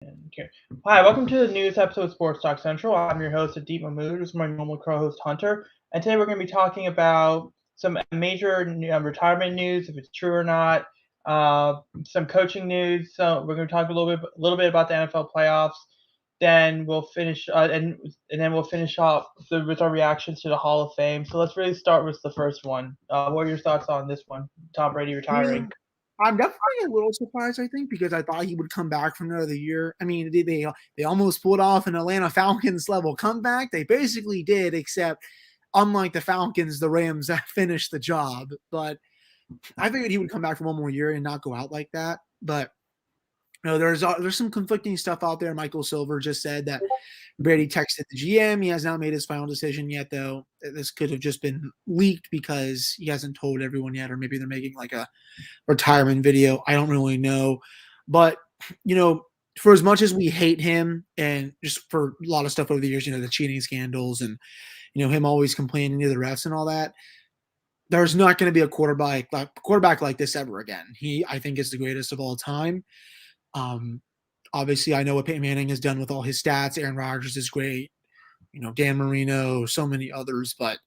Okay. Hi, welcome to the newest episode of Sports Talk Central. I'm your host, Adeep Mahmood. This is my normal co-host, Hunter. And today we're going to be talking about some major retirement news, if it's true or not, some coaching news. So we're going to talk a little bit about the NFL playoffs. Then we'll finish, and then we'll finish off with our reactions to the Hall of Fame. So let's really start with the first one. What are your thoughts on this one? Tom Brady Yeah, retiring. I'm definitely a little surprised, I think, because I thought he would come back for another year. I mean, they almost pulled off an Atlanta Falcons level comeback. They basically did, except unlike the Falcons, the Rams finished the job. But I figured he would come back for one more year and not go out like that. But there's some conflicting stuff out there. Michael Silver just said that Brady texted the GM. He has not made his final decision yet, though. This could have just been leaked because he hasn't told everyone yet, or maybe they're making like a retirement video. I don't really know. But, you know, for as much as we hate him and just for a lot of stuff over the years, the cheating scandals and, him always complaining to the refs and all that, there's not going to be a quarterback like this ever again. He, I think, is the greatest of all time. Um, Obviously, I know what Peyton Manning has done with all his stats. Aaron Rodgers is great. Dan Marino, so many others, but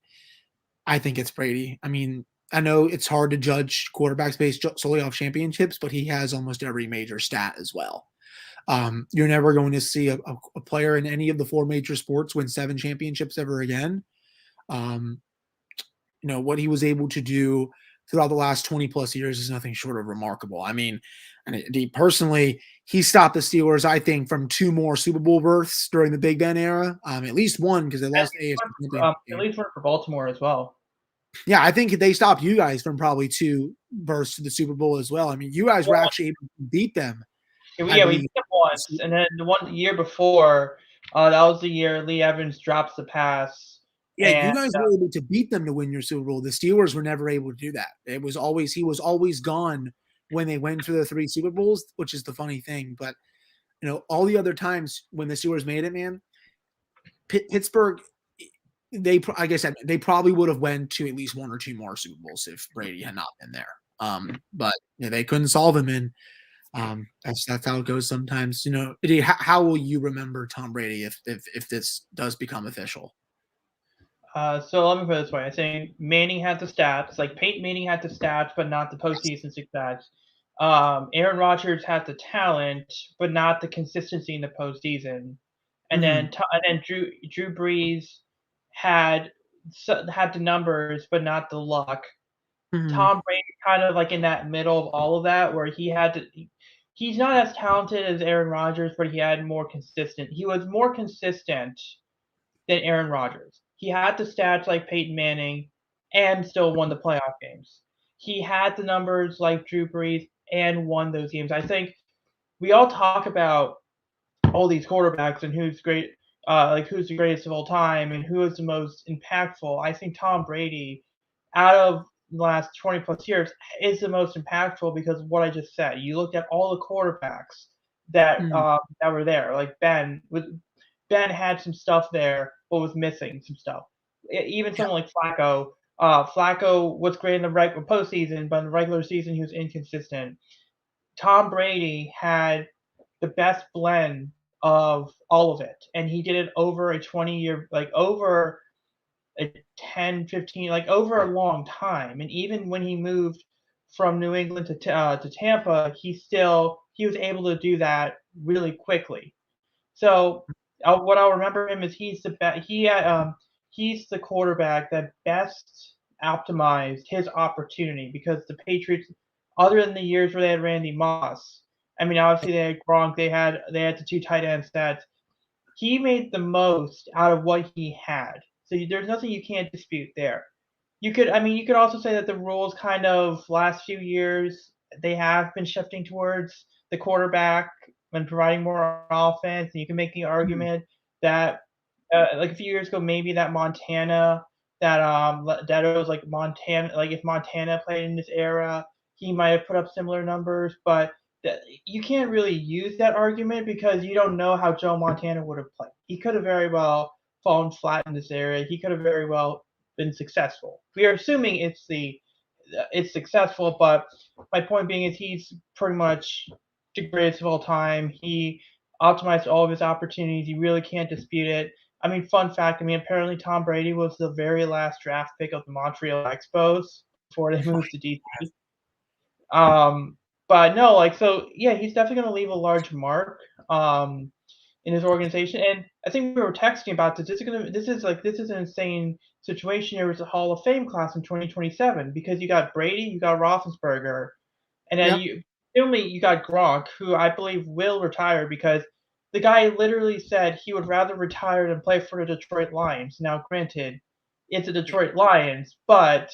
I think it's Brady. I mean, I know it's hard to judge quarterbacks based solely off championships, but he has almost every major stat as well. You're never going to see a player in any of the four major sports win 7 championships ever again. Um, what he was able to do throughout the last 20 plus years is nothing short of remarkable. I mean, personally, he stopped the Steelers, I think, from 2 more Super Bowl berths during the Big Ben era. At least one because they At lost the least AFC one for, Championship at game. least one for Baltimore as well. Yeah, I think they stopped you guys from probably 2 berths to the Super Bowl as well. I mean, you guys were actually able to beat them, I Yeah, we believe. beat them once, and then the year before, that was the year Lee Evans drops the pass, Yeah, you and guys were able to beat them to win your Super Bowl. The Steelers were never able to do that. He was always gone when they went to the 3 Super Bowls, which is the funny thing. But all the other times when the Steelers made it, man, Pittsburgh, like I said, they probably would have went to at least 1 or 2 more Super Bowls if Brady had not been there. But they couldn't solve him, and that's how it goes sometimes. How will you remember Tom Brady if this does become official? so let me put it this way: I think Manning had the stats, like Peyton Manning had the stats, but not the postseason success. Aaron Rodgers had the talent, but not the consistency in the postseason. And Mm-hmm. then Drew Brees had had the numbers, but not the luck. Mm-hmm. Tom Brady kind of like in that middle of all of that, where he had to. He's not as talented as Aaron Rodgers, but he had more consistent. He was more consistent than Aaron Rodgers. He had the stats like Peyton Manning, and still won the playoff games. He had the numbers like Drew Brees and won those games. I think we all talk about all these quarterbacks and who's great, like who's the greatest of all time and who is the most impactful. I think Tom Brady, out of the last 20 plus years, is the most impactful because of what I just said. You looked at all the quarterbacks that were there, like Ben had some stuff there, but was missing some stuff. Even Yeah. someone like Flacco. Flacco was great in the regular postseason, but in the regular season he was inconsistent. Tom Brady had the best blend of all of it, and he did it over a 20-year, like over a 10, 15, like over a long time. And even when he moved from New England to Tampa, he was able to do that really quickly. So what I'll remember him is he's the quarterback that best optimized his opportunity because the Patriots, other than the years where they had Randy Moss, I mean obviously they had Gronk, they had the 2 tight end sets. He made the most out of what he had. So there's nothing you can't dispute there. You could also say that the rules kind of last few years they have been shifting towards the quarterback and providing more offense. And you can make the Mhm. argument that like a few years ago, maybe that it was like Montana, like if Montana played in this era, he might have put up similar numbers, but you can't really use that argument because you don't know how Joe Montana would have played. He could have very well fallen flat in this area. He could have very well been successful. We are assuming it's successful, but my point being is he's pretty much the greatest of all time. optimized all of his opportunities. You really can't dispute it. I mean, fun fact. I mean, apparently Tom Brady was the very last draft pick of the Montreal Expos before they moved to DC. Um, but no, like so, yeah, he's definitely going to leave a large mark in his organization. And I think we were texting about this. This is an insane situation. There was a Hall of Fame class in 2027 because you got Brady, you got Roethlisberger, and then Yep. you got Gronk, who I believe will retire because the guy literally said he would rather retire than play for the Detroit Lions. Now, granted, it's the Detroit Lions, but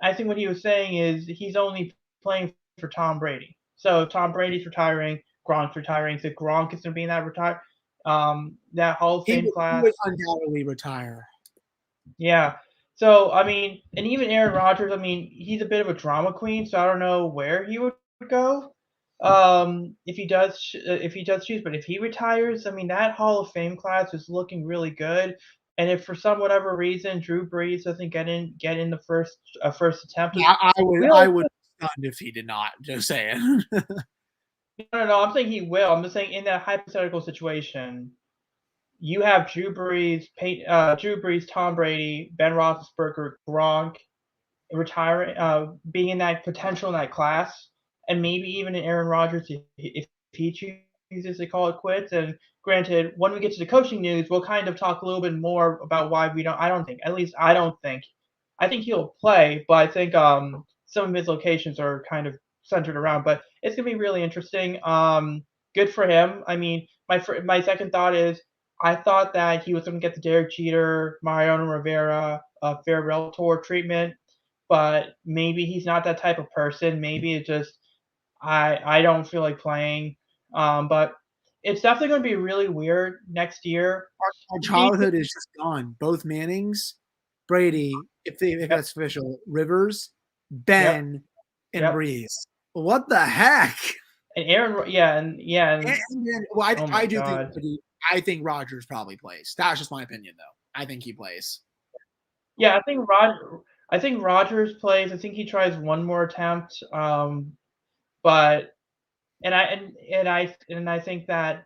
I think what he was saying is he's only playing for Tom Brady. So Tom Brady's retiring, Gronk's retiring. So Gronk is going to be in that Hall of Fame He class. would undoubtedly retire. Yeah. So I mean, and even Aaron Rodgers. I mean, he's a bit of a drama queen. So I don't know where he would go if he does choose. But if he retires, I mean, that Hall of Fame class is looking really good. And if for some whatever reason Drew Brees doesn't get in the first attempt, Yeah, I will would be stunned if he did not. Just saying. no, I'm saying he will. I'm just saying in that hypothetical situation, you have Drew Brees, Tom Brady, Ben Roethlisberger, Gronk, retiring, being in that potential in that class, and maybe even in Aaron Rodgers if he chooses to call it quits. And granted, when we get to the coaching news, we'll kind of talk a little bit more about why we don't. I don't think, at least I don't think. I think he'll play, but I think some of his locations are kind of centered around. But it's gonna be really interesting. Good for him. I mean, my second thought is I thought that he was going to get the Derek Jeter, Mariano Rivera, farewell tour treatment, but maybe he's not that type of person. Maybe it just I don't feel like playing. But it's definitely going to be really weird next year. Our childhood is just gone. Both Mannings, Brady, if Yep, that's official, Rivers, yep, Ben, and yep. Breeze. What the heck? And Aaron, yeah, and And then, well, oh my I do think God, I think Rogers probably plays. That's just my opinion, though. I think he plays. yeah, I think Rogers plays. I think he tries one more attempt. But and I think that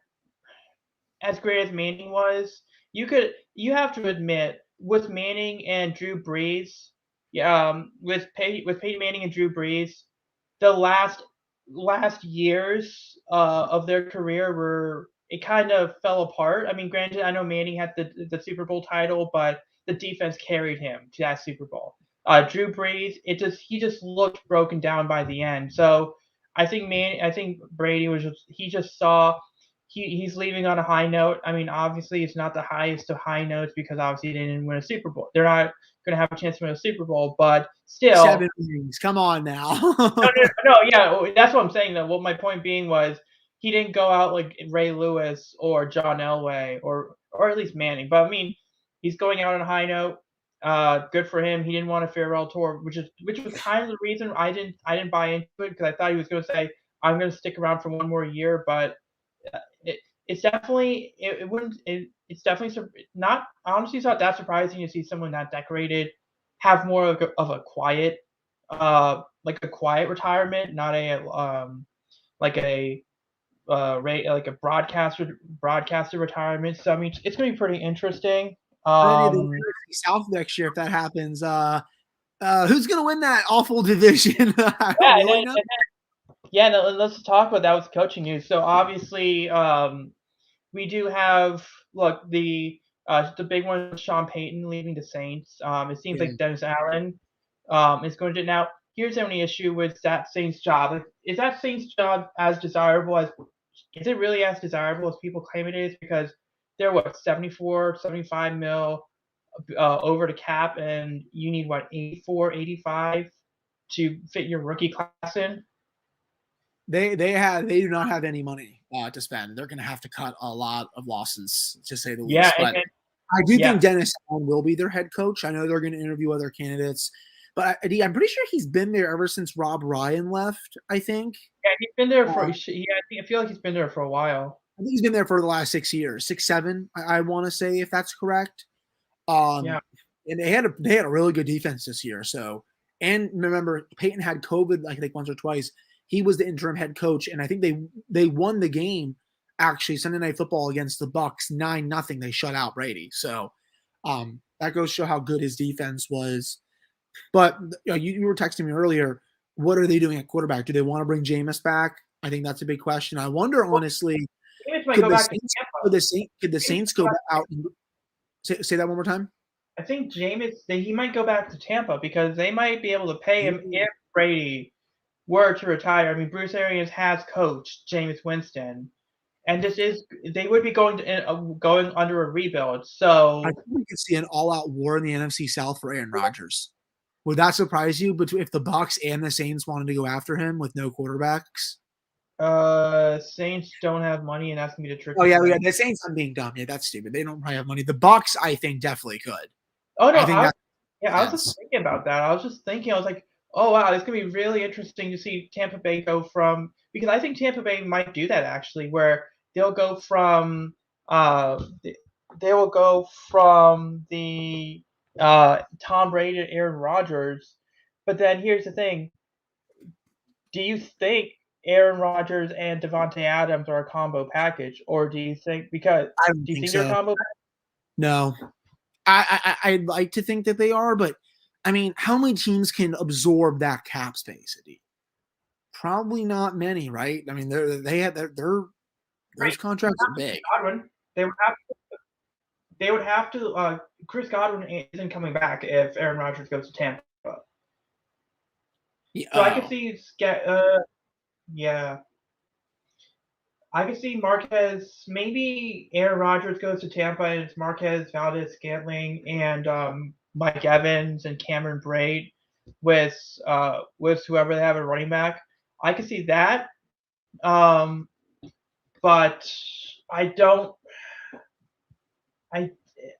as great as Manning was, you have to admit with Manning and Drew Brees, with Peyton Manning and Drew Brees, the last years of their career were it kind of fell apart. I mean, granted, I know Manning had the Super Bowl title, but the defense carried him to that Super Bowl. Drew Brees, he just looked broken down by the end. So I think Brady was he just saw he's leaving on a high note. I mean, obviously, it's not the highest of high notes because obviously they didn't win a Super Bowl. They're not going to have a chance to win a Super Bowl, but still, 7 rings. Come on now. no, yeah, that's what I'm saying though. What my point being was he didn't go out like Ray Lewis or John Elway or at least Manning. But I mean, he's going out on a high note. Good for him. He didn't want a farewell tour, which was kind of the reason I didn't buy into it because I thought he was going to say I'm going to stick around for one more year. But it, it's definitely it wouldn't it's definitely not honestly it's not that surprising to see someone that decorated have more of a quiet like a quiet retirement, not a like a like a broadcaster retirement. So I mean, it's going to be pretty interesting. Ready to Um, NFC South next year if that happens. Who's gonna win that awful division? I don't yeah, really know. yeah. No, let's talk about that with coaching news. So obviously, we do have look the big one, Sean Payton leaving the Saints. It seems Yeah. like Dennis Allen is going to now. Here's the only issue with that Saints job. Is that Saints job as desirable as is it really as desirable as people claim it is? Because they're what 74, 75 mil over the cap, and you need what 84, 85 to fit your rookie class in. They do not have any money to spend. They're gonna have to cut a lot of losses to say the Yeah, least. But I do think yeah, Dennis Allen will be their head coach. I know they're going to interview other candidates, but I'm pretty sure he's been there ever since Rob Ryan left. I think. yeah. He's been there for. Uh, Yeah, I feel like he's been there for a while. I think he's been there for the last 6 years, 6, 7. I want to say if that's correct. Yeah, And they had a really good defense this year. So, and remember, Peyton had COVID like once or twice. He was the interim head coach, and I think they won the game actually Sunday Night Football against the Bucks 9-0. They shut out Brady. So that goes to show how good his defense was. But you were texting me earlier. What are they doing at quarterback? Do they want to bring Jameis back? I think that's a big question. I wonder, Well, honestly, Jameis might could go the back to Saints Tampa. could the Jameis Saints might go go back out and say that one more time? I think he might go back to Tampa because they might be able to pay him if Brady were to retire. I mean, Bruce Arians has coached Jameis Winston, and they would be going under a rebuild. I So think we could see an all-out war in the NFC South for Aaron Rodgers. Would that surprise you? But if the Bucks and the Saints wanted to go after him with no quarterbacks? Saints don't have money, and that's gonna be the Oh tricky yeah, thing. the Saints. I'm being dumb. Yeah, that's stupid. They don't probably have money. The Bucks, I think, definitely could. Oh no, I think that I was makes just sense. thinking about that. I was just thinking, I was like, oh wow, it's gonna be really interesting to see Tampa Bay go from because I think Tampa Bay might do that actually, where they'll go from uh they will go from the Tom Brady and Aaron Rodgers, but then here's the thing: do you think Aaron Rodgers and Devontae Adams are a combo package, or I don't do you think think they're a so. combo? No, I'd like to think that they are, but I mean, how many teams can absorb that cap space? Adi? Probably not many, right? I mean, they have those Right, contracts are big. Godwin. They would have They would have to. Chris Godwin isn't coming back if Aaron Rodgers goes to Tampa. Yeah, So I could oh, see. Yeah, I could see Marquez. Maybe Aaron Rodgers goes to Tampa and it's Marquez, Valdez, Scantling, and Mike Evans and Cameron Braid with whoever they have at running back. I could see that. Um, but I don't. I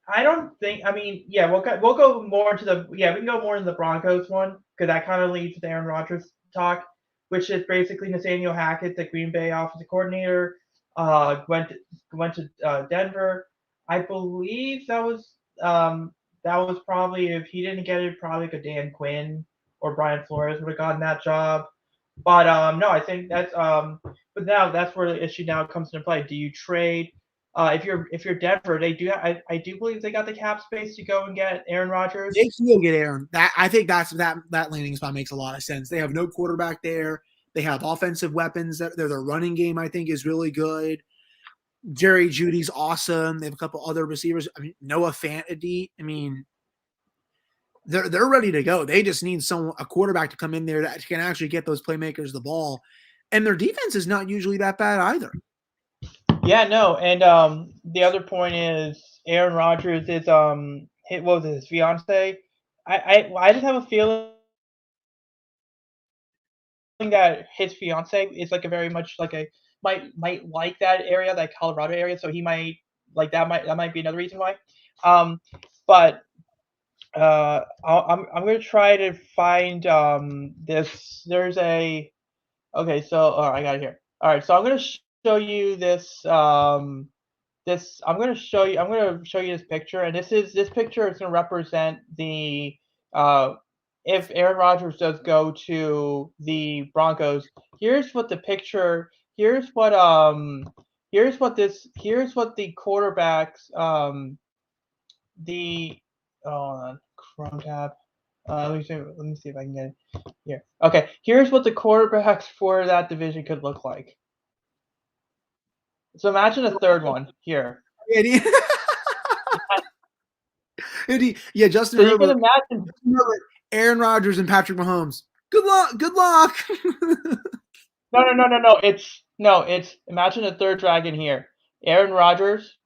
I don't think. I mean, yeah, we'll go more into the we can go more into the Broncos one because that kind of leads to Aaron Rodgers talk, which is basically Nathaniel Hackett, the Green Bay offensive coordinator, went to Denver. I believe that was probably if he didn't get it, probably like a Dan Quinn or Brian Flores would have gotten that job. But no, I think but now that's where the issue now comes into play. Do you trade? If you're Denver, I do believe they got the cap space to go and get Aaron they Rodgers. can go get Aaron. That I think that landing spot makes a lot of sense. They have no quarterback there. They have offensive weapons. Their running game, I think, is really good. Jerry Judy's awesome. They have a couple other receivers. I mean, Noah Fant. I mean, they're ready to go. They just need a quarterback to come in there that can actually get those playmakers the ball. And their defense is not usually that bad either. Yeah, no, and the other point is Aaron Rodgers is hit what was it, his fiance. I just have a feeling that his fiance is like a very much like a might like that area, that Colorado area, so he might like that might be another reason why. Um, but I'm gonna try to find this. There's a okay, so I got it here. All right, so I'm gonna show you this. I'm gonna show you this picture, and this picture is gonna represent the uh, if Aaron Rodgers does go to the Broncos. Here's what the picture. Here's what here's what the quarterbacks the hold on Chrome tab. Let me see if I can get it here. Okay, here's what the quarterbacks for that division could look like. So imagine a third one here. Yeah, Justin So you can Herbert, imagine. Aaron Rodgers, and Patrick Mahomes. Good luck. Good luck. No. It's imagine a third dragon here. Aaron Rodgers,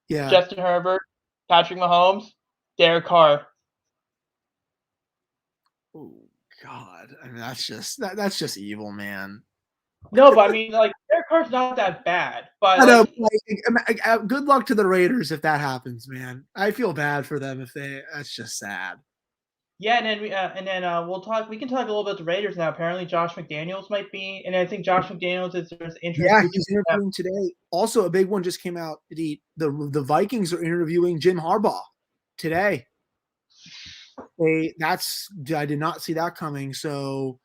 Yeah. Justin Herbert, Patrick Mahomes, Derek Carr. Oh God. I mean, that's just evil, man. No, but I mean, like Derek Carr's not that bad, but I know. like Good luck to the Raiders if that happens, man. I feel bad for them if they. That's just sad. yeah, and then we'll talk. We can talk a little bit the Raiders now. Apparently, Josh McDaniels might be, and I think Josh McDaniels is there's interest Yeah, between he's interviewing today. Also, a big one just came out. The Vikings are interviewing Jim Harbaugh today. I did not see that coming. So,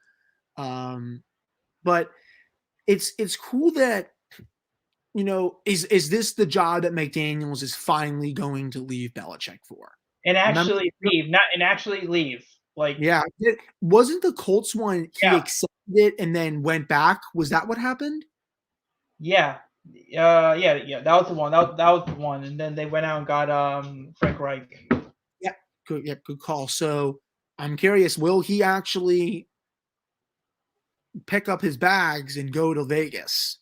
but it's cool that is this the job that McDaniels is finally going to leave Belichick for? And Remember? actually leave, not and actually leave. Like, Yeah, wasn't the Colts one he yeah, accepted it and then went back? Was that what happened? yeah, yeah. That was the one. That was the one. And then they went out and got Frank Reich. Yeah, good call. So I'm curious, will he actually pick up his bags and go to Vegas?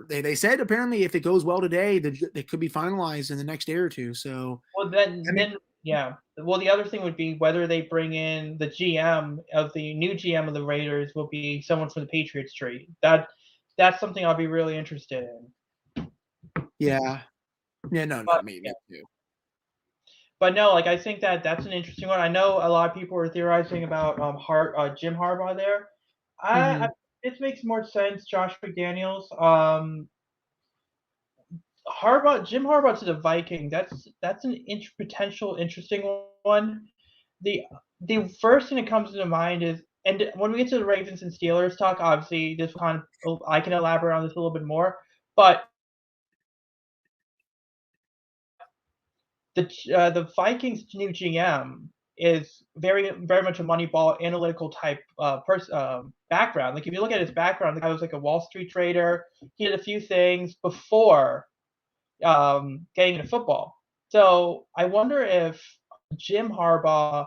They said apparently if it goes well today, they could be finalized in the next day or two. So Well, I mean, then yeah. Well, the other thing would be whether they bring in the GM of the new GM of the Raiders will be someone from the Patriots tree. That's something I'll be really interested in. yeah, yeah, no, But me too. But no, like I think that that's an interesting one. I know a lot of people are theorizing about Jim Harbaugh there. I Hmm. This makes more sense. Josh McDaniels, Jim Harbaugh to the Viking. That's an potential interesting one. The the first thing that comes to mind is, and when we get to the Ravens and Steelers talk, obviously this kind of I can elaborate on this a little bit more. But the Vikings' new GM is very much a Moneyball analytical type background. Like if you look at his background, the guy was like a Wall Street trader. He did a few things before getting into football. So I wonder if Jim Harbaugh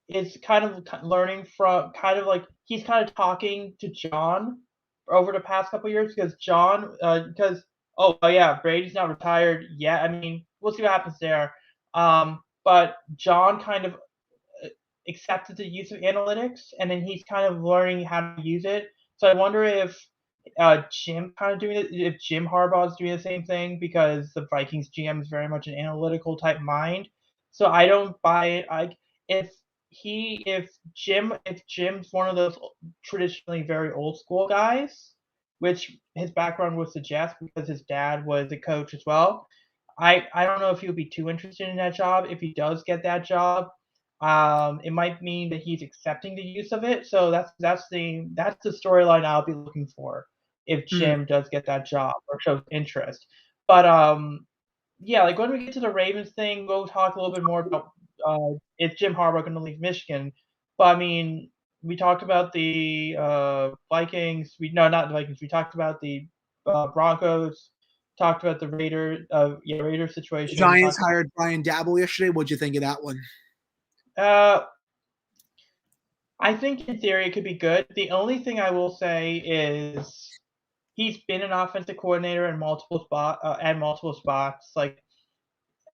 is kind of learning from kind of like he's kind of talking to John over the past couple of years because John because yeah, Brady's not retired yet. I mean, we'll see what happens there. But John kind of accepted the use of analytics, and then he's kind of learning how to use it. So I wonder if Jim kind of doing it, if Jim Harbaugh is doing the same thing because the Vikings GM is very much an analytical type mind. So I don't buy it. If if Jim's one of those traditionally very old school guys, which his background would suggest because his dad was a coach as well. I don't know if he would be too interested in that job. If he does get that job, it might mean that he's accepting the use of it. So that's the storyline I'll be looking for if Mm. Jim does get that job or shows interest. But yeah, like when we get to the Ravens thing, we'll talk a little bit more about is Jim Harbaugh going to leave Michigan. But I mean, we talked about the Vikings. Not the Vikings. We talked about the Broncos. Talked about the Raiders The situation. Giants Talked hired Brian Dabble yesterday. What'd you think of that one? I think in theory it could be good. The only thing I will say is he's been an offensive coordinator in at multiple spots. Like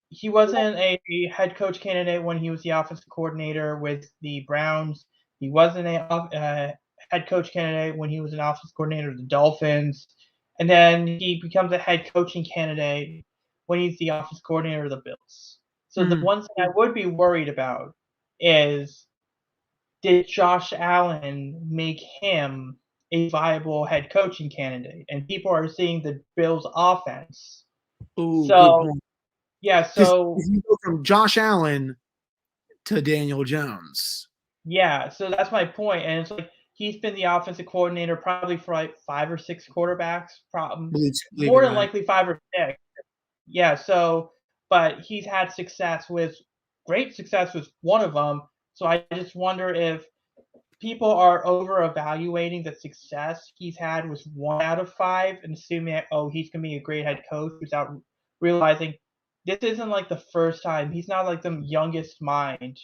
he wasn't a head coach candidate when he was the offensive coordinator with the Browns. He wasn't a head coach candidate when he was an offensive coordinator with the Dolphins. And then he becomes a head coaching candidate when he's the offensive coordinator of the Bills. So the Mm. one thing I would be worried about is did Josh Allen make him a viable head coaching candidate? And people are seeing the Bills offense. Oh, good So point. yeah, Because so if you go from Josh Allen to Daniel Jones, yeah, so that's my point. And it's like he's been the offensive coordinator probably for like 5 or 6 quarterbacks, problem believe it, more than right? likely 5 or 6. Yeah, so but he's had great success with one of them. So I just wonder if people are over evaluating the success he's had with 1 out of 5 and assuming that, oh, he's going to be a great head coach without realizing this isn't like the first time. He's not like the youngest mind.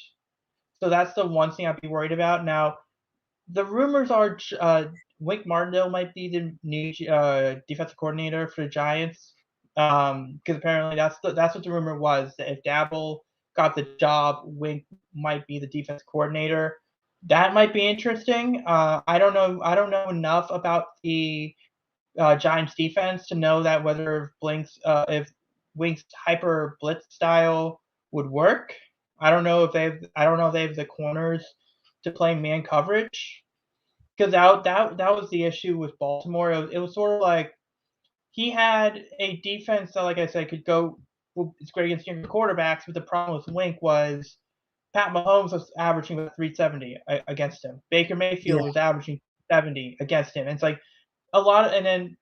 So that's the one thing I'd be worried about. Now, the rumors are Wink Martindale might be the new defensive coordinator for the Giants. Because apparently that's what the rumor was that if Dabble got the job, Wink might be the defense coordinator. That might be interesting. I don't know. I don't know enough about the Giants defense to know that whether if Wink's hyper blitz style would work. I don't know if they have the corners to play man coverage because that was the issue with Baltimore. It was sort of like he had a defense that, like I said, could go. Well, it's great against younger quarterbacks, but the problem with Wink was Pat Mahomes was averaging about 370 against him. Baker Yeah. Mayfield was averaging 70 against him. And it's like a lot of, and then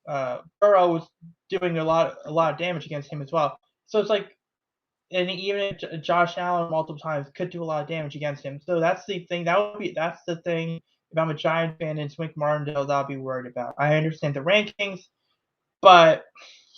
Burrow was doing a lot of damage against him as well. So it's like, and even Josh Allen multiple times could do a lot of damage against him. So that's the thing. That's the thing. If I'm a Giant fan in Swink Martindale, that I'll be worried about. I understand the rankings, but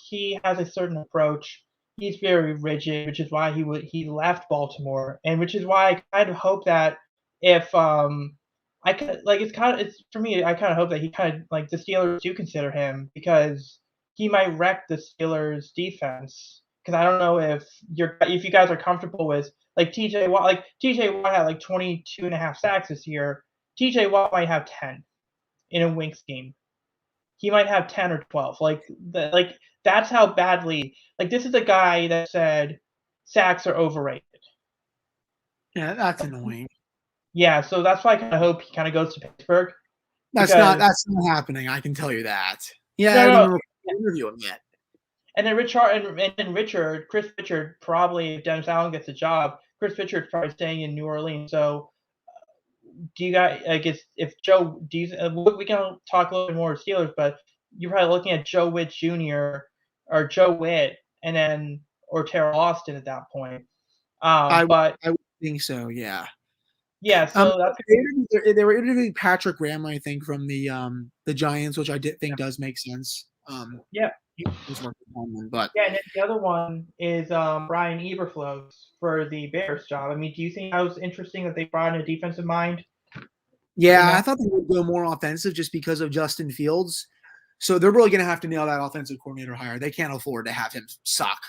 he has a certain approach. He's very rigid, which is why he left Baltimore, and which is why I kind of hope that if I could like it's for me, I kind of hope that he kind of like the Steelers do consider him because he might wreck the Steelers defense. Because I don't know if you guys are comfortable with like TJ Watt. Like TJ Watt had like 22 and a half sacks this year. TJ Watt might have 10 in a wing scheme. He might have 10 or 12. Like that's how badly like this is a guy that said sacks are overrated. Yeah, that's annoying. Yeah, so that's why I kind of hope he kind of goes to Pittsburgh That's because not happening. I can tell you that. Yeah, I no, haven't no. even interviewed him yet. And then Chris Richard, probably if Dennis Allen gets a job, Chris Richard's probably staying in New Orleans. So do you guys? I guess if Joe, do you, we can talk a little bit more Steelers, but you're probably looking at Joe Witt Jr. or Joe Witt, and then or Terrell Austin at that point. I But I would think so. Yeah. yeah, so that's They were interviewing Patrick Graham, I think, from the Giants, which I did think does make sense. yeah, He was working on them, but yeah. And then the other one is Brian Eberflus for the Bears job. I mean, do you think that was interesting that they brought in a defensive mind in yeah, I that? thought they would go more offensive just because of Justin Fields. So they're really going to have to nail that offensive coordinator hire. They can't afford to have him suck.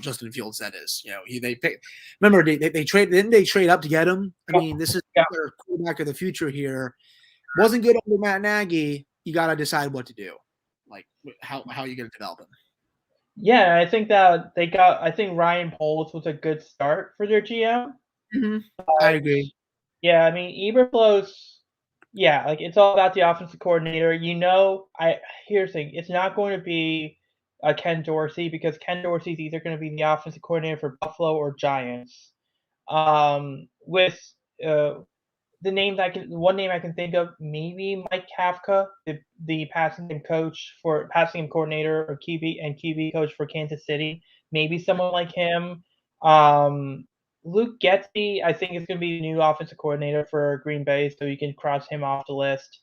Justin Fields, that is, they pay. Remember they trade didn't they trade up to get him? I mean, this is Yeah, their quarterback of the future here. Wasn't good under Matt Nagy. You got to decide what to do, like how you going to develop him. yeah. I think that they got. I think Ryan Poles was a good start for their GM. Mm-hmm. I agree. Yeah, I mean Eberflus. Yeah, like it's all about the offensive coordinator. Here's the thing: it's not going to be Ken Dorsey because Ken Dorsey's either going to be the offensive coordinator for Buffalo or Giants. With uh, one name I can think of, maybe Mike Kafka, the passing game coach for passing game coordinator or QB coach for Kansas City. Maybe someone like him. Um, Luke Getzey, I think is going to be the new offensive coordinator for Green Bay, so you can cross him off the list.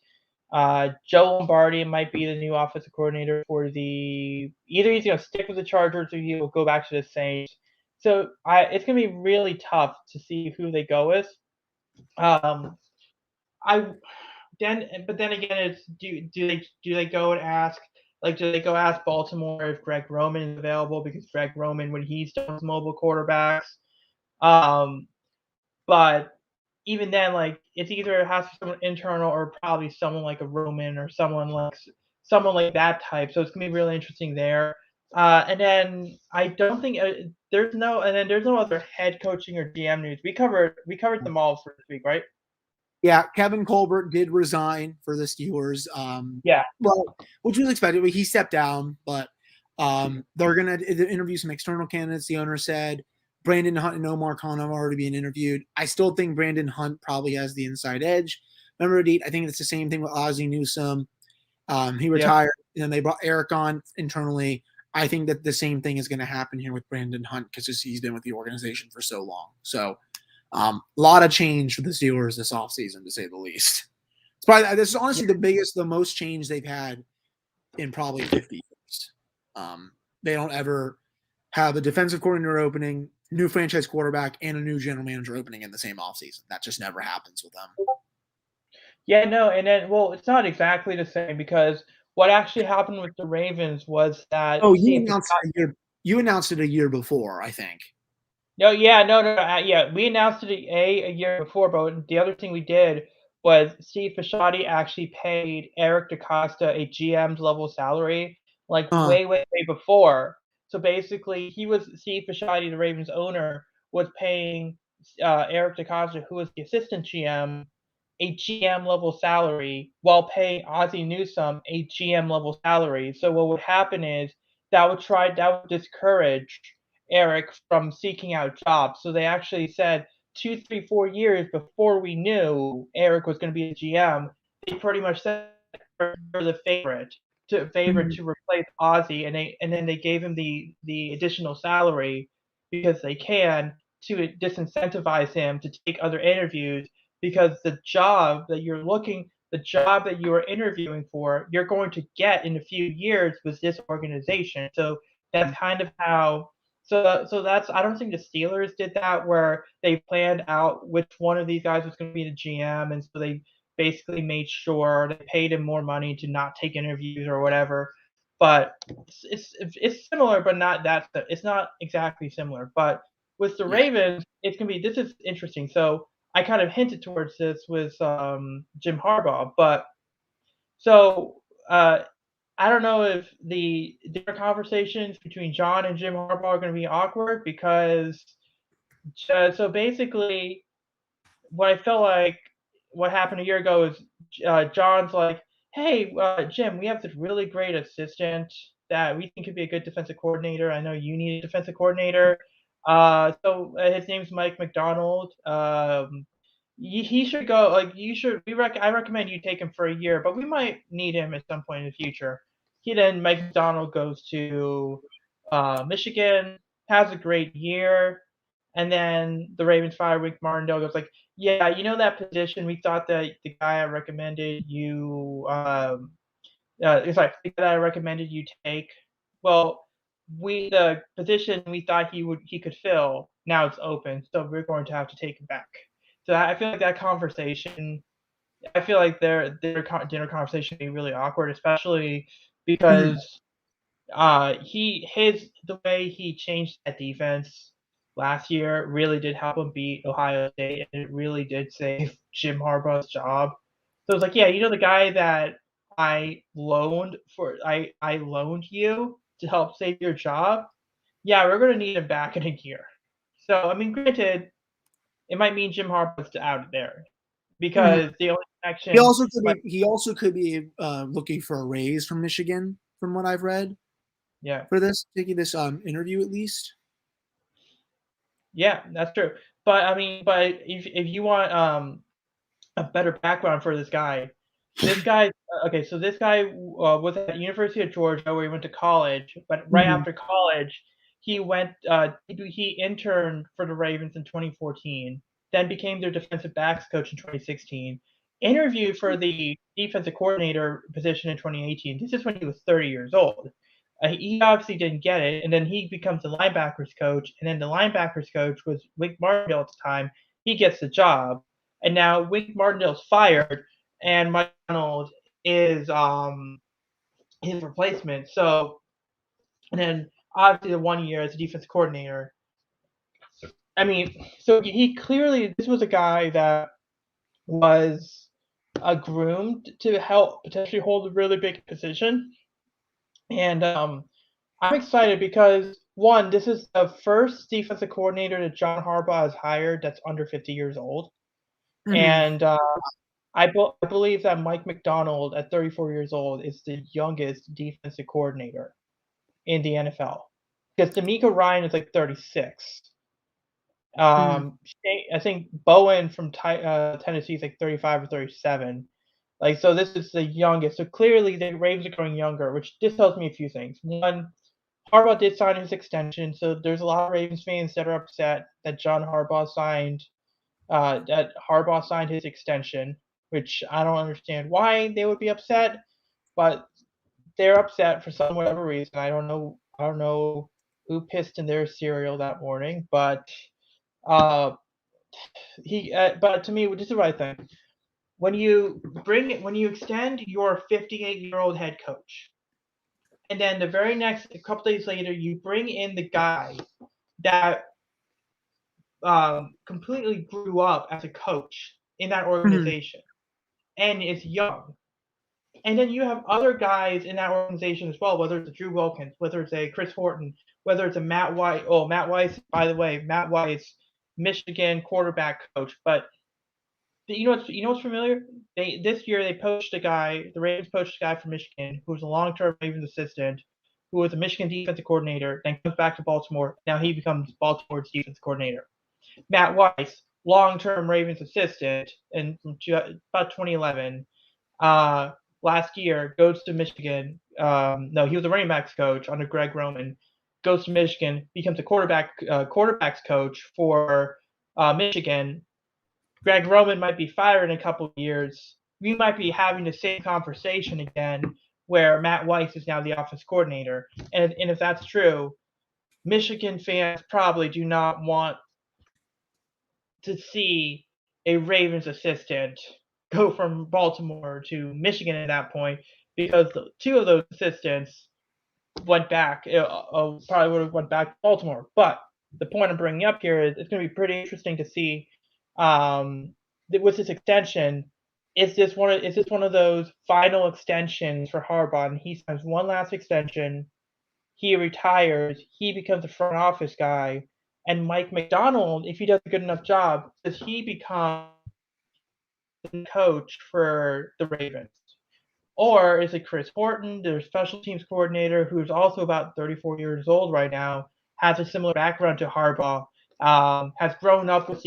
Joe Lombardi might be the new offensive coordinator for the. Either he's going to stick with the Chargers or he will go back to the Saints. So it's going to be really tough to see who they go with. Um, I but then again, it's do they go and ask do they go ask Baltimore if Greg Roman is available because Greg Roman when he's done with mobile quarterbacks, um, but even then it's either it has to be someone internal or probably someone like a Roman or someone like that type. So it's gonna be really interesting there. And then I don't think there's no other head coaching or GM news. We covered them all for this week, right? Yeah, Kevin Colbert did resign for the Steelers. Yeah. Well, which was expected. He stepped down, but they're going to interview some external candidates. The owner said Brandon Hunt and Omar Khan have already been interviewed. I still think Brandon Hunt probably has the inside edge. Remember, I think it's the same thing with Ozzie Newsome. He Yeah. retired, and then they brought Eric on internally. I think that the same thing is going to happen here with Brandon Hunt because he's been with the organization for so long. So a lot of change for the Steelers this offseason, to say the least. This is honestly the most change they've had in probably 50 years. They don't ever have a defensive coordinator opening, new franchise quarterback, and a new general manager opening in the same offseason. That just never happens with them. Yeah, no, and then it's not exactly the same because what actually happened with the Ravens was that Oh, Steve. you announced it a year before, I think. No, yeah, no, yeah. We announced it a year before, but the other thing we did was Steve Bisciotti actually paid Eric DaCosta a GM's level salary, like Uh, way before. So basically, Steve Bisciotti, the Ravens owner, was paying Eric DaCosta, who was the assistant GM, a GM level salary while paying Ozzie Newsome a GM level salary. So what would happen is that would discourage Eric from seeking out jobs. So they actually said 2, 3, 4 years before we knew Eric was going to be a GM, they pretty much said we're the favorite favored Mhm. to replace Ozzy, and then they gave him the additional salary because they can to disincentivize him to take other interviews because the job that you are interviewing for, you're going to get in a few years with this organization. So that's kind of how. So that's I don't think the Steelers did that where they planned out which one of these guys was going to be the GM, and so they basically made sure they paid him more money to not take interviews or whatever. But it's similar, but not that. It's not exactly similar. But with the Yeah. Ravens, it's gonna be. This is interesting. So I kind of hinted towards this with Jim Harbaugh, but so I don't know if the dinner conversations between John and Jim Harbaugh are going to be awkward because so basically what I felt like what happened a year ago is John's like, "Hey, Jim, we have this really great assistant that we think could be a good defensive coordinator. I know you need a defensive coordinator. His name's Mike McDonald. He should go. Like you should. I recommend you take him for a year, but we might need him at some point in the future." Mike McDonald goes to Michigan, has a great year, and then the Ravens fire Wink Martindale. Goes like, yeah, you know that position. We thought that the guy I recommended you, it's like the guy that I recommended you take. Well, the position we thought he could fill now it's open, so we're going to have to take him back. So I feel like that conversation. I feel like their dinner conversation would be really awkward, especially Mhm. because the way he changed that defense last year really did help him beat Ohio State, and it really did save Jim Harbaugh's job. So it's like, yeah, you know the guy that I loaned you to help save your job. Yeah, we're gonna need him back in a year. So I mean, granted, it might mean Jim Harbaugh's out of there Mhm. because the only He connection also could might, be he also could be looking for a raise from Michigan, from what I've read yeah, for this taking this interview at least. yeah, that's true. But I mean, but if you want a better background for this guy. This guy, okay, so this guy was at University of Georgia where he went to college, but right Mhm. after college, he interned for the Ravens in 2014, then became their defensive backs coach in 2016, interviewed for the defensive coordinator position in 2018. This is when he was 30 years old. He obviously didn't get it, and then he becomes the linebackers coach, and then the linebackers coach was Wink Martindale at the time. He gets the job, and now Wink Martindale's fired, and Mike Donald is his replacement. So, and then obviously the 1 year as a defense coordinator. I mean, so he clearly this was a guy that was groomed to help potentially hold a really big position, and I'm excited because one, this is the first defensive coordinator that John Harbaugh has hired that's under 50 years old, Mhm. and I believe that Mike McDonald at 34 years old is the youngest defensive coordinator in the NFL. Because D'Amico Ryan is like 36. Mhm. I think Bowen from Tennessee is like 35 or 37. Like, so this is the youngest. So clearly the Ravens are growing younger, which this tells me a few things. One, Harbaugh did sign his extension, so there's a lot of Ravens fans that are upset that Harbaugh signed his extension, which I don't understand why they would be upset, but they're upset for some whatever reason. I don't know. I don't know who pissed in their cereal that morning, but uh, But to me, this is what I think. When you extend your 58-year-old head coach, and then the very next a couple days later, you bring in the guy that completely grew up as a coach in that Mhm. organization and is young. And then you have other guys in that organization as well, whether it's a Drew Wilkins, whether it's a Chris Horton, whether it's a Matt White. Oh, Matt Weiss, by the way, Matt Weiss, Michigan quarterback coach. But you know what's familiar? This year they poached a guy. The Ravens poached a guy from Michigan who was a long-term Ravens assistant, who was a Michigan defensive coordinator, then comes back to Baltimore. Now he becomes Baltimore's defensive coordinator. Matt Weiss, long-term Ravens assistant, and from about 2011, uh, last year goes to Michigan, no, he was a running backs coach under Greg Roman. Goes to Michigan, becomes a quarterbacks coach for Michigan. Greg Roman might be fired in a couple of years. We might be having the same conversation again, where Matt Weiss is now the offense coordinator. And if that's true, Michigan fans probably do not want to see a Ravens assistant go from Baltimore to Michigan at that point, because two of those assistants went back, probably would have went back to Baltimore. But the point I'm bringing up here is it's going to be pretty interesting to see with this extension. Is this one of those final extensions for Harbaugh? And he signs one last extension. He retires. He becomes a front office guy. And Mike McDonald, if he does a good enough job, does he become the coach for the Ravens? Or is it Chris Horton, their special teams coordinator, who's also about 34 years old right now, has a similar background to Harbaugh, has grown up with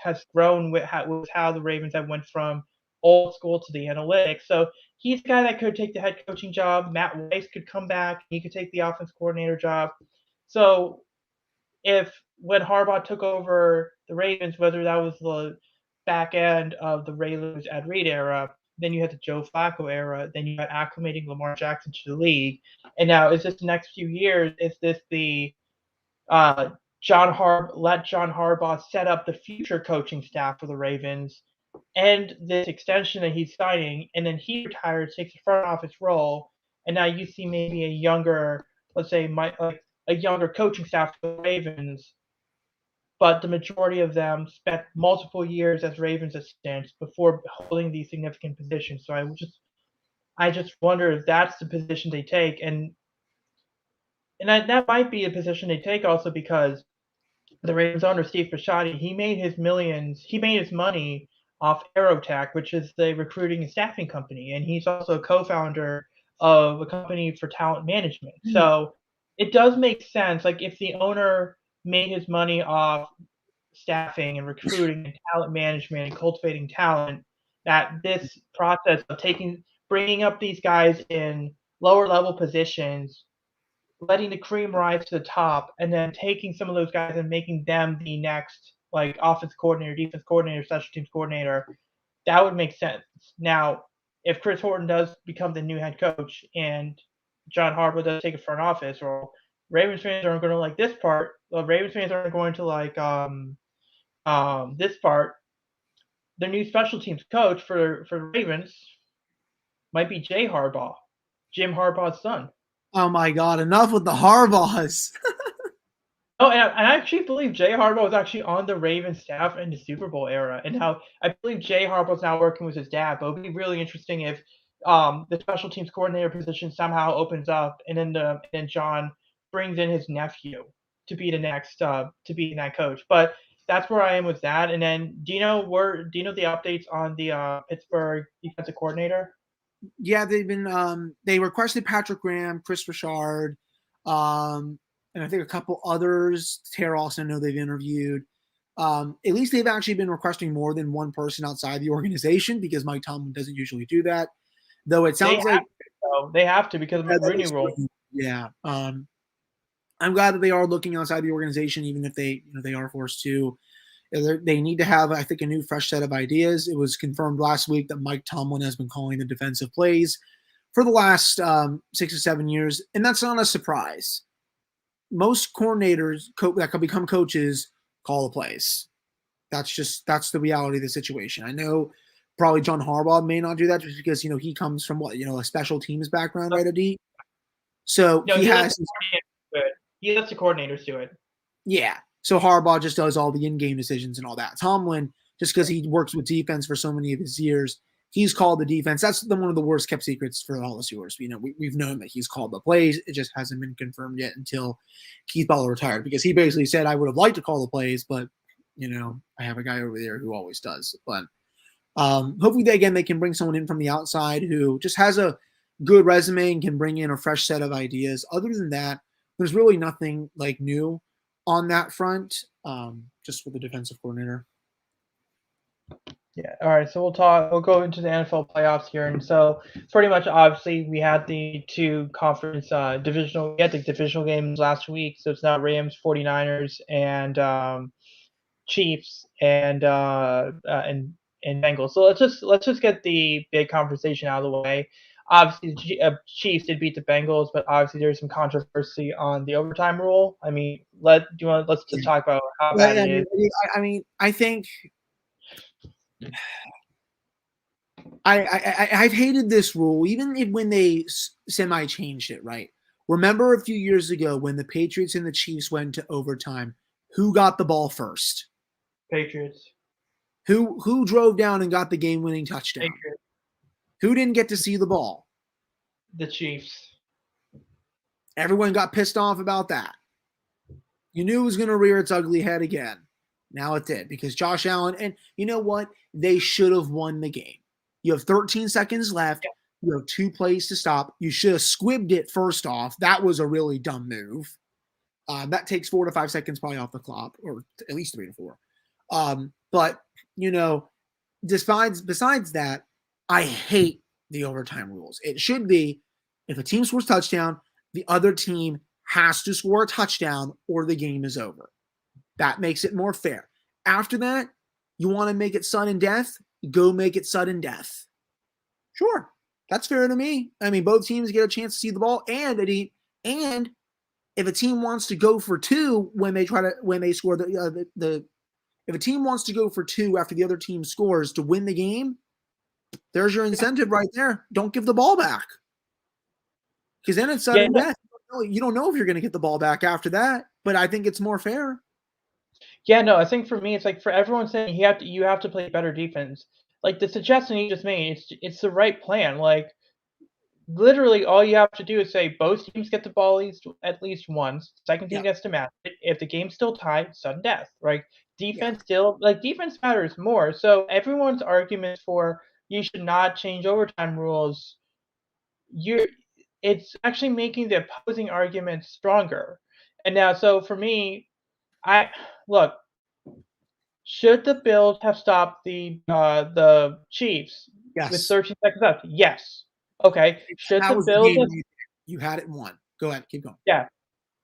has grown with how the Ravens have went from old school to the analytics. So he's a guy that could take the head coaching job. Matt Weiss could come back. He could take the offense coordinator job. So if when Harbaugh took over the Ravens, whether that was the back end of the Ray Lewis Ed Reed era, then you had the Joe Flacco era, then you had acclimating Lamar Jackson to the league, and now is this the next few years? Is this the let John Harbaugh set up the future coaching staff for the Ravens, and this extension that he's signing, and then he retires, takes a front office role, and now you see maybe a younger, let's say, a younger coaching staff for the Ravens, but the majority of them spent multiple years as Ravens assistants before holding these significant positions. So I just wonder if that's the position they take, and that might be a position they take also because the Ravens owner Steve Bisciotti, he made his money off Aerotech, which is the recruiting and staffing company, and he's also a co-founder of a company for talent management. So it does make sense, like if the owner made his money off staffing and recruiting and talent management and cultivating talent, that this process of bringing up these guys in lower level positions, letting the cream rise to the top, and then taking some of those guys and making them the next like offense coordinator, defense coordinator, special teams coordinator, that would make sense. Now, if Chris Horton does become the new head coach and John Harbaugh does take a front office role, Ravens fans aren't going to like this part. Ravens fans aren't going to like this part. The new special teams coach for the Ravens might be Jay Harbaugh, Jim Harbaugh's son. Oh my God! Enough with the Harbaughs. Oh, and I actually believe Jay Harbaugh was actually on the Ravens staff in the Super Bowl era, and how I believe Jay Harbaugh is now working with his dad. But it would be really interesting if the special teams coordinator position somehow opens up, and then John brings in his nephew to be the next to be that coach. But that's where I am with that. And then do you know the updates on the Pittsburgh defensive coordinator? Yeah, they've been they requested Patrick Graham, Chris Richard, and I think a couple others. Tara also know they've interviewed. At least they've actually been requesting more than one person outside the organization because Mike Tomlin doesn't usually do that. Though it sounds like they have to because of the Rooney Rule. Yeah. I'm glad that they are looking outside the organization, even if they are forced to. They need to have, I think, a new, fresh set of ideas. It was confirmed last week that Mike Tomlin has been calling the defensive plays for the last 6 or 7 years, and that's not a surprise. Most coordinators that can become coaches call the plays. That's the reality of the situation. I know probably John Harbaugh may not do that just because he comes from a special teams background, right? Adi? So no, he has. He lets the coordinators do it. Yeah. So Harbaugh just does all the in-game decisions and all that. Tomlin, just because he works with defense for so many of his years, he's called the defense. That's one of the worst kept secrets for all us viewers. We've known that he's called the plays. It just hasn't been confirmed yet until Keith Butler retired, because he basically said, I would have liked to call the plays, but I have a guy over there who always does. But hopefully they can bring someone in from the outside who just has a good resume and can bring in a fresh set of ideas. Other than that, there's really nothing like new on that front, just with the defensive coordinator. Yeah. All right. So we'll talk. We'll go into the NFL playoffs here, and so pretty much, obviously, we had the two conference divisional. We had the divisional games last week, so it's now Rams, 49ers, and Chiefs, and Bengals. So let's just get the big conversation out of the way. Obviously, the Chiefs did beat the Bengals, but obviously there's some controversy on the overtime rule. I mean, let's just Yeah. talk about how But, bad it is. I think I've hated this rule, even when they semi changed it. Right? Remember a few years ago when the Patriots and the Chiefs went to overtime? Who got the ball first? Patriots. Who drove down and got the game winning touchdown? Patriots. Who didn't get to see the ball? The Chiefs. Everyone got pissed off about that. You knew it was going to rear its ugly head again. Now it did because Josh Allen, and you know what? They should have won the game. You have 13 seconds left. Yeah. You have 2 plays to stop. You should have squibbed it first off. That was a really dumb move. That takes 4 to 5 seconds probably off the clock, or at least 3 to 4. But you know, besides that, I hate the overtime rules. It should be if a team scores touchdown, the other team has to score a touchdown or the game is over. That makes it more fair. After that, you want to make it sudden death? Go make it sudden death. Sure, that's fair to me. I mean, both teams get a chance to see the ball, and if a team wants to go for two when they score the if a team wants to go for two after the other team scores to win the game, there's your incentive right there. Don't give the ball back because then it's Yeah. sudden death. You don't know if you're going to get the ball back after that, but I think it's more fair. Yeah, no, I think for me, it's like for everyone saying you have to play better defense. Like the suggestion you just made, it's the right plan. Like literally, all you have to do is say both teams get the ball at least once. Second Yeah, team gets to match it. If the game's still tied, sudden death. Right? yeah, Defense matters more. So everyone's argument for you should not change overtime rules, you're it's actually making the opposing argument stronger. And now, so for me, I look. Should the Bills have stopped the Chiefs with yes. 13 seconds left? Yes. Okay. Should That the was the Bills game. have You had it in one. Go ahead, keep going. yeah.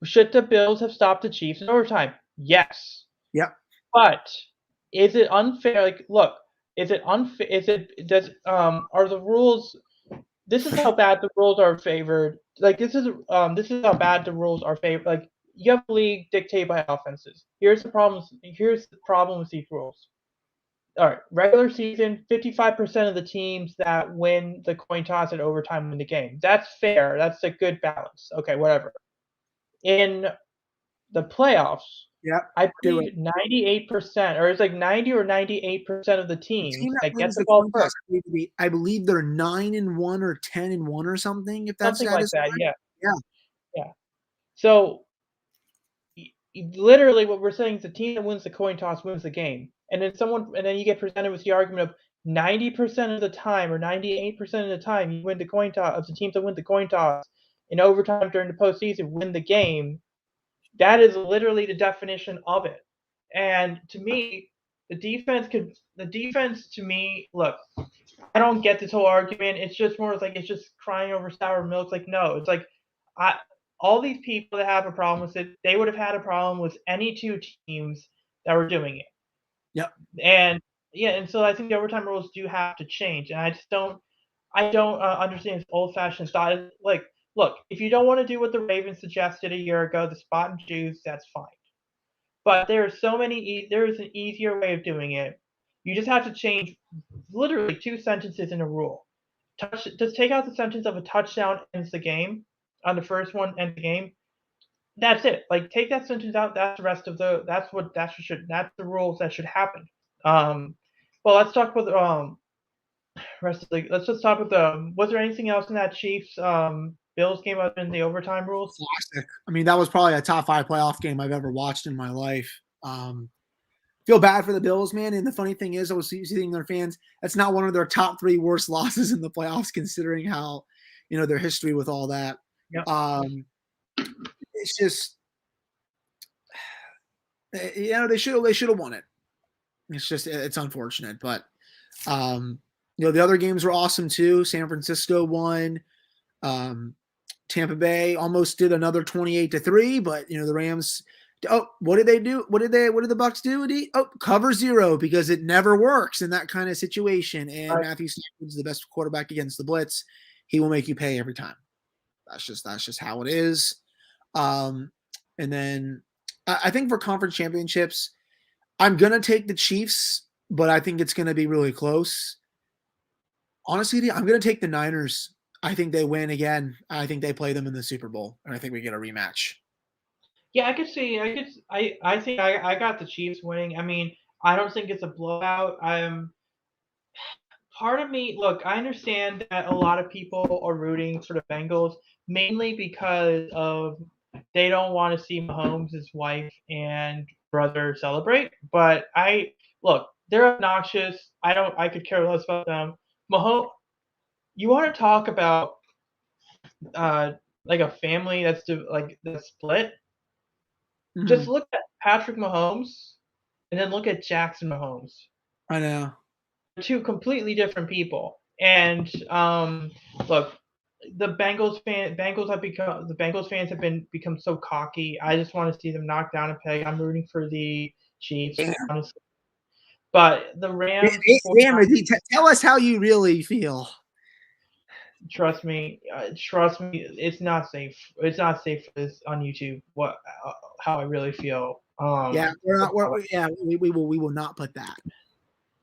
Should the Bills have stopped the Chiefs in overtime? Yes. Yep. But is it unfair? Like, look, is it unfair? Is it does are the rules? This is how bad the rules are favored. Like, this is how bad the rules are favored. Like, you have a league dictated by offenses. Here's the problem. Here's the problem with these rules. All right, regular season, 55% of the teams that win the coin toss at overtime win the game. That's fair. That's a good balance. Okay, whatever. In the playoffs, Yep. I Do it. believe 98%, or it's like 90 or 98% of the The team teams that that get wins the the ball coin toss, first, I believe they're 9-1 or 10-1 or something. If that something stat like is that. correct. Yeah, Yeah. yeah. So literally, what we're saying is the team that wins the coin toss wins the game, and then you get presented with the argument of 90% of the time or 98% of the time you win the coin toss of the teams that win the coin toss in overtime during the postseason win the game. That is literally the definition of it. And to me, the defense to me, look, I don't get this whole argument. It's just more like it's just crying over sour milk. Like, no, it's like I all these people that have a problem with it, they would have had a problem with any two teams that were doing it. Yep. And yeah, and so I think the overtime rules do have to change. And I don't understand this old fashioned thought. Like, look, if you don't want to do what the Ravens suggested a year ago, the spot and juice, that's fine. But there is an easier way of doing it. You just have to change literally two sentences in a rule. Just take out the sentence of a touchdown ends the game. On the first one ends the game. That's it. Like take that sentence out. That's the rest of the. That's the rules that should happen. Um, well, let's talk about the rest of the. Let's just talk with the. Was there anything else in that Chiefs Bills game other than the overtime rules? Classic. I mean, that was probably a top 5 playoff game I've ever watched in my life. Feel bad for the Bills, man. And the funny thing is, I was seeing their fans. That's not one of their top 3 worst losses in the playoffs, considering how, their history with all that. Yep. It's just, they should have won it. It's just, it's unfortunate, but Um, the other games were awesome too. San Francisco won. Um, Tampa Bay almost did another 28-3, but the Rams. Oh, what did they do? What did the Bucks do? Oh, cover zero because it never works in that kind of situation. And Right. Matthew Stafford's the best quarterback against the blitz. He will make you pay every time. That's just how it is. Um, and then I think for conference championships, I'm gonna take the Chiefs, but I think it's gonna be really close. Honestly, I'm gonna take the Niners. I think they win again. I think they play them in the Super Bowl, and I think we get a rematch. Yeah, I could see. I think I got the Chiefs winning. I mean, I don't think it's a blowout. Part of me, look, I understand that a lot of people are rooting for the Bengals mainly because of they don't want to see Mahomes' wife and brother celebrate. But I look, they're obnoxious. I could care less about them. Mahomes, you want to talk about uh like a family that's split? Just Mhm. look at Patrick Mahomes and then look at Jackson Mahomes. I know. Two completely different people. And look, the Bengals fans have become so cocky. I just want to see them knocked down a peg. I'm rooting for the Chiefs, Damn, honestly. But the Rams, damn it! Tell us how you really feel. trust me, it's not safe. It's not safe for this on YouTube. How I really feel. Yeah, we're not. Yeah, we will not put that.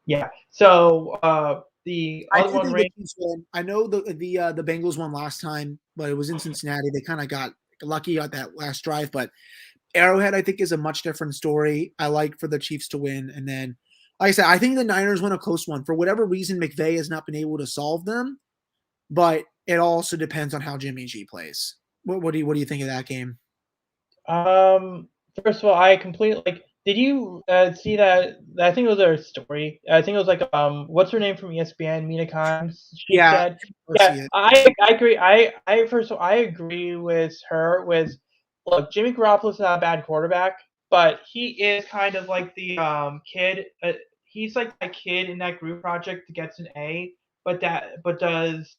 Yeah. So the I other do one, think the Chiefs win. I know the Bengals won last time, but it was in Cincinnati. They kind of got lucky on that last drive, but Arrowhead, I think, is a much different story. I like for the Chiefs to win. And then, like I said, I think the Niners win a close one. For whatever reason, McVay has not been able to solve them, but it also depends on how Jimmy G plays. What do you think of that game? Um, first of all, I completely like. Did you see that? I think it was a story. I think it was like what's her name from ESPN? Mina Kimes. She Yeah, said, I yeah, see it. I agree. I first of all, I agree with her. With look, Jimmy Garoppolo's not a bad quarterback, but he is kind of like the kid. He's like that kid in that group project that gets an A, but does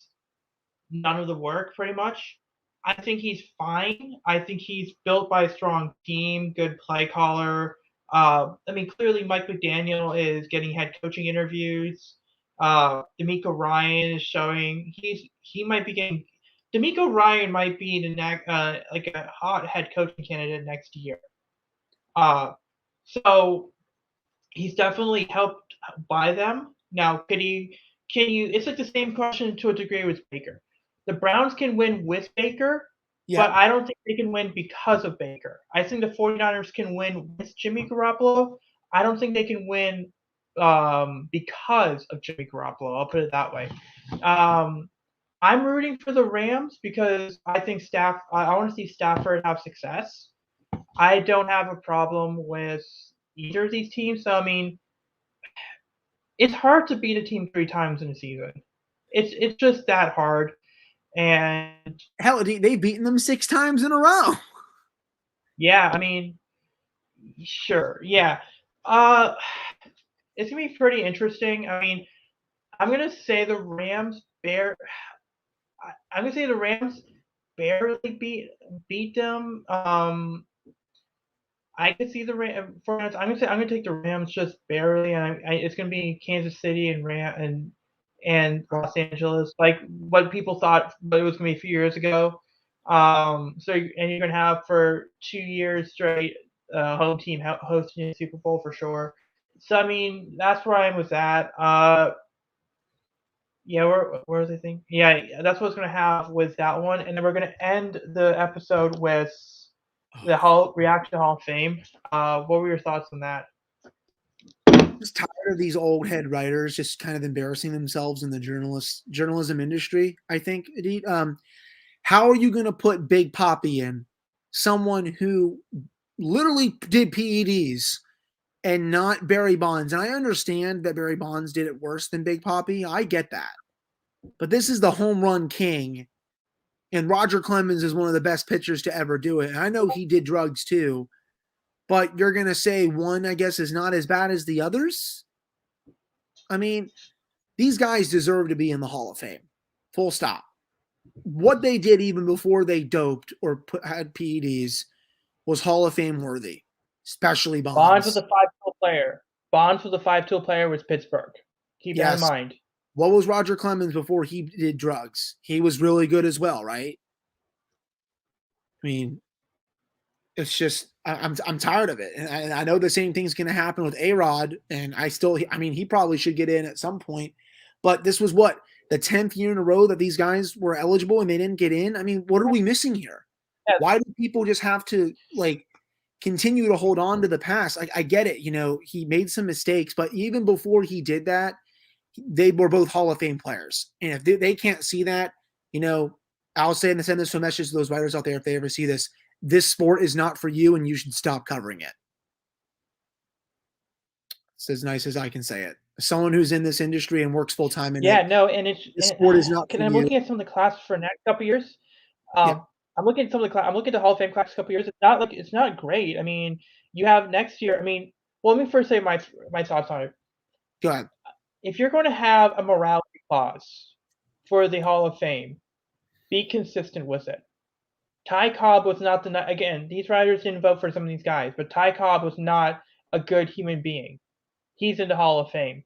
none of the work pretty much. I think he's fine. I think he's built by a strong team, good play caller. I mean, clearly Mike McDaniel is getting head coaching interviews. D'Amico Ryan is showing he might be getting. D'Amico Ryan might be the next like a hot head coaching candidate next year. Uh, so he's definitely helped by them. Now, could he? Can you? It's like the same question to a degree with Baker. The Browns can win with Baker, but Yep. I don't think they can win because of Baker. I think the 49ers can win with Jimmy Garoppolo. I don't think they can win because of Jimmy Garoppolo. I'll put it that way. Um, I'm rooting for the Rams because I think I want to see Stafford have success. I don't have a problem with either of these teams. So I mean, it's hard to beat a team 3 times in a season. It's just that hard. And Hell, they've beaten them 6 times in a row. yeah, I mean, sure, yeah. Uh, it's gonna be pretty interesting. I mean, I'm gonna say the Rams bear. I'm gonna say the Rams barely beat them. I could see the Rams. I'm gonna take the Rams just barely, and it's gonna be Kansas City and Los Angeles, like what people thought it was gonna be a few years ago. And you're gonna have for 2 years straight home team hosting the Super Bowl for sure. So I mean that's where I am with that. Yeah, where was I think? Yeah, that's what's gonna have with that one, and then we're gonna end the episode with the Hall reaction to Hall of Fame. What were your thoughts on that? Just tired of these old head writers just kind of embarrassing themselves in the journalism industry. I think, how are you going to put Big Poppy in, someone who literally did PEDs and not Barry Bonds? And I understand that Barry Bonds did it worse than Big Poppy. I get that. But this is the home run king. And Roger Clemens is one of the best pitchers to ever do it. And I know he did drugs too. But you're going to say one, I guess, is not as bad as the others? I mean, These guys deserve to be in the Hall of Fame. Full stop. What they did even before they doped or had PEDs was Hall of Fame worthy, especially Bonds was a Bonds. five-tool player. Bonds was a five-tool player with Pittsburgh. Keep that in Yes. mind. What was Roger Clemens before he did drugs? He was really good as well, right? I mean, it's just I'm tired of it, and I know the same thing's going to happen with A-Rod, and I mean he probably should get in at some point, but this was what the 10th year in a row that these guys were eligible and they didn't get in. I mean, what are we missing here? Yes. Why do people just have to like continue to hold on to the past? I get it, he made some mistakes, but even before he did that, they were both Hall of Fame players, and if they can't see that, you know, I'll say and send this message to those writers out there if they ever see this. This sport is not for you, and you should stop covering it. It's as nice as I can say it. As someone who's in this industry and works full time in it, Yeah, no, and it's this sport is not for and I'm you. looking at some of the classes for next couple years. Yeah, I'm looking at some of the I'm looking at the Hall of Fame class couple years. It's not great. I mean, you have next year. I mean, well, let me first say my thoughts on it. go ahead. If you're going to have a morality clause for the Hall of Fame, be consistent with it. Ty Cobb was not again. These writers didn't vote for some of these guys, but Ty Cobb was not a good human being. He's in the Hall of Fame.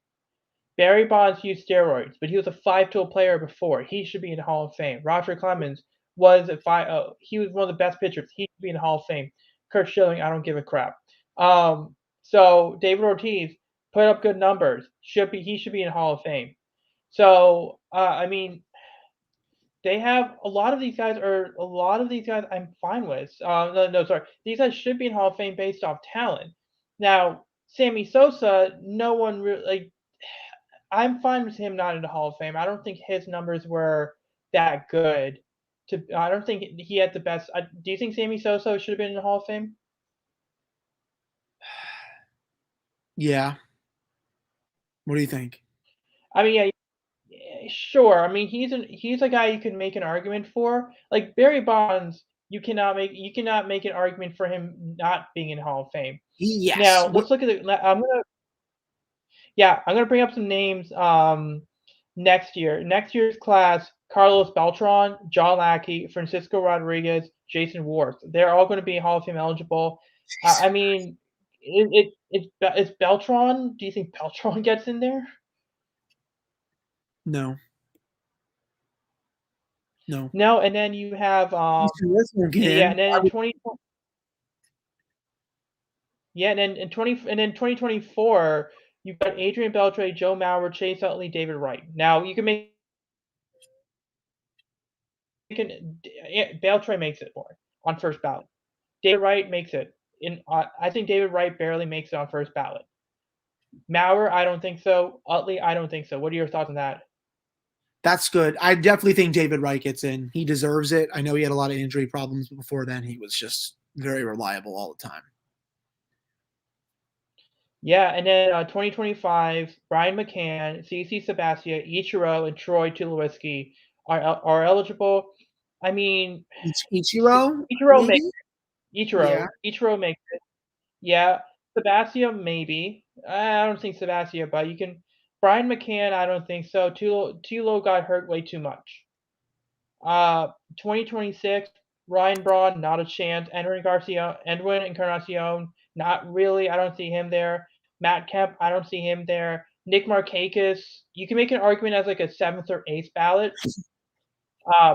Barry Bonds used steroids, but he was a five-tool player before. He should be in the Hall of Fame. Roger Clemens was he was one of the best pitchers. He should be in the Hall of Fame. Kurt Schilling, I don't give a crap. So David Ortiz put up good numbers. He should be in the Hall of Fame. So I mean, they have a lot of these guys I'm fine with. No, sorry. These guys should be in Hall of Fame based off talent. Now, Sammy Sosa, no one really like. I'm fine with him not in the Hall of Fame. I don't think his numbers were that good. I don't think he had the best. Do you think Sammy Sosa should have been in the Hall of Fame? Yeah. What do you think? I mean, yeah, sure. I mean, he's a guy you can make an argument for. Like Barry Bonds, you cannot make an argument for him not being in the Hall of Fame. Yes. Now let's look at I'm gonna bring up some names next year. Next year's class: Carlos Beltran, John Lackey, Francisco Rodriguez, Jason Worth. They're all going to be Hall of Fame eligible. I mean, it's Beltran. Do you think Beltran gets in there? No. No. No, and then you have Eastern West won't get yeah, in. and then Why in would 20 yeah, and then in 2024 you've got Adrian Beltre, Joe Mauer, Chase Utley, David Wright. Now you can make Beltre makes it more on first ballot. David Wright makes it. I think David Wright barely makes it on first ballot. Mauer, I don't think so. Utley, I don't think so. What are your thoughts on that? That's good. I definitely think David Wright gets in. He deserves it. I know he had a lot of injury problems, but before then, he was just very reliable all the time. Yeah, and then 2025, Brian McCann, CC Sabathia, Ichiro, and Troy Tulowitzki are eligible. I mean, Ichiro, Ichiro makes maybe? Yeah. Ichiro makes it. Yeah, Sabathia maybe. I don't think Sabathia, but you can. Brian McCann, I don't think so. Tulo got hurt way too much. 2026, Ryan Braun, not a chance. Edwin Encarnacion, not really. I don't see him there. Matt Kemp, I don't see him there. Nick Markakis, you can make an argument as like a seventh or eighth ballot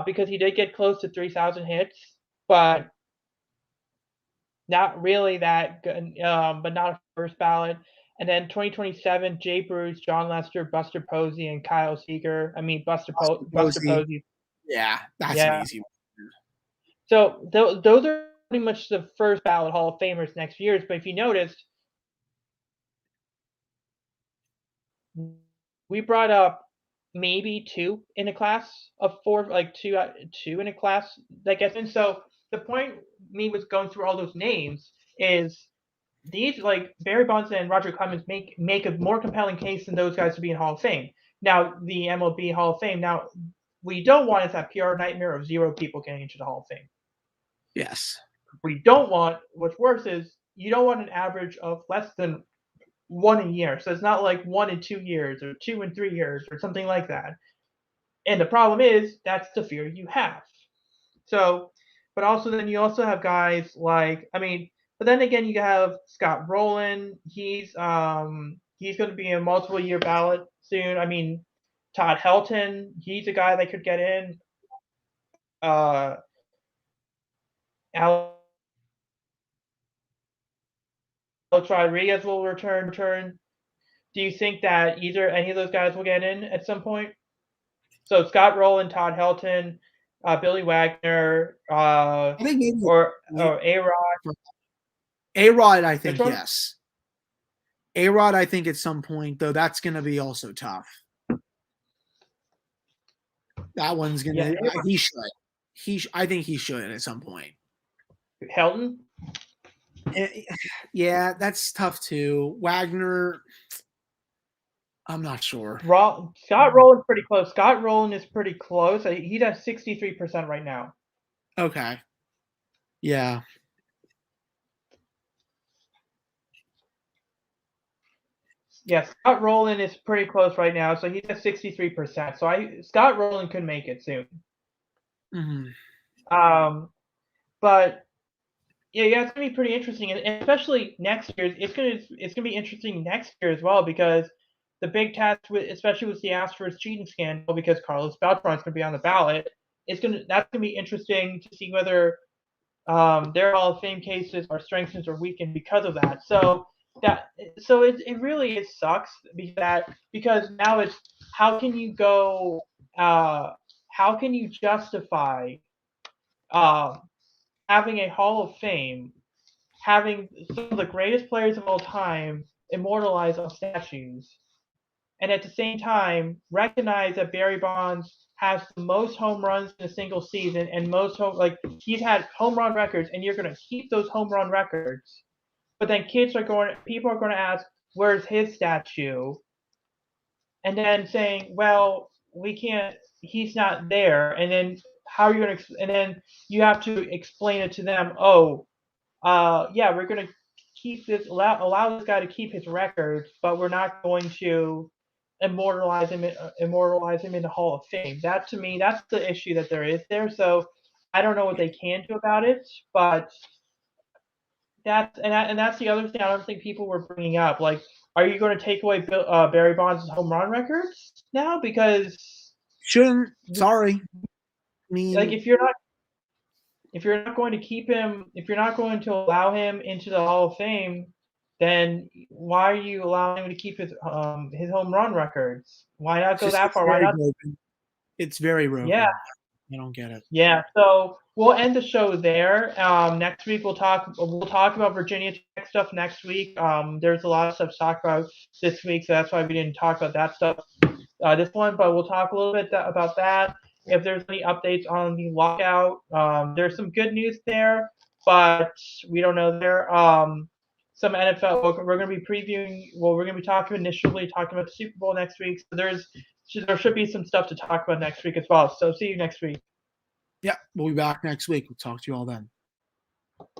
because he did get close to 3,000 hits, but not really that good, but not a first ballot. And then 2027, Jay Bruce, John Lester, Buster Posey, and Kyle Seeger. I mean, Buster Posey. Posey. Yeah, that's an Yeah. easy one. So those are pretty much the first ballot Hall of Famers next year's. But if you noticed, we brought up maybe two in a class of four, like two in a class that gets in. So the point me was going through all those names is these like Barry Bonds and Roger Clemens make a more compelling case than those guys to be in Hall of Fame. Now the MLB Hall of Fame. Now we don't want is that PR nightmare of zero people getting into the Hall of Fame. Yes. What you don't want, what's worse is you don't want an average of less than one a year. So it's not like 1 in 2 years or 2 in 3 years or something like that. And the problem is that's the fear you have. So, but also then you also have guys like but then again you have Scott Rowland. He's going to be a multiple year ballot soon. Todd Helton. He's a guy that could get in. Alex Rodriguez will return. Do you think that either any of those guys will get in at some point? So Scott Rowland, Todd Helton, Billy Wagner, I think maybe or A-Rod. A-Rod, I Which think, one? yes. A-Rod, I think at some point, though, that's going to be also tough. That one's going to Yeah, he should. I think he should at some point. Helton? Yeah, that's tough too. Wagner, I'm not sure. Scott Rowland's pretty close. Scott Rowland is pretty close. He does 63% right now. Okay. Yeah. Yeah, Scott Rowland is pretty close right now, so he's at 63%. So Scott Rowland could make it soon. But yeah, it's gonna be pretty interesting, and especially next year. It's gonna be interesting next year as well because the big test, especially with the Astros cheating scandal, because Carlos Beltran's gonna be on the ballot. That's gonna be interesting to see whether their Hall of Fame cases are strengthened or weakened because of that. It really sucks because now it's how can you go how can you justify uh, having a Hall of Fame, having some of the greatest players of all time immortalized on statues, and at the same time recognize that Barry Bonds has the most home runs in a single season and he's had home run records, and you're going to keep those home run records, but then people are going to ask, where's his statue? And then saying, well, we can't, he's not there, and then how are you going to, and then you have to explain it to them. Yeah, we're going to allow this guy to keep his records, but we're not going to immortalize him in the Hall of Fame. That to me, that's the issue that there is there. So I don't know what they can do about it, but that's the other thing I don't think people were bringing up. Like, are you going to take away Barry Bonds' home run records now? Because shouldn't. Sorry. I mean, like if you're not going to keep him, if you're not going to allow him into the Hall of Fame, then why are you allowing him to keep his home run records? Why not go that far? Why not? Broken. It's very broken. Yeah. I don't get it. Yeah. So we'll end the show there. Next week we'll talk about Virginia Tech stuff next week. There's a lot of stuff to talk about this week, so that's why we didn't talk about that stuff this one. But we'll talk a little bit about that. If there's any updates on the lockout, there's some good news there, but we don't know there. Some NFL. We're going to be previewing. Well, we're going to be talking about the Super Bowl next week. So there should be some stuff to talk about next week as well. So see you next week. Yeah, we'll be back next week. We'll talk to you all then.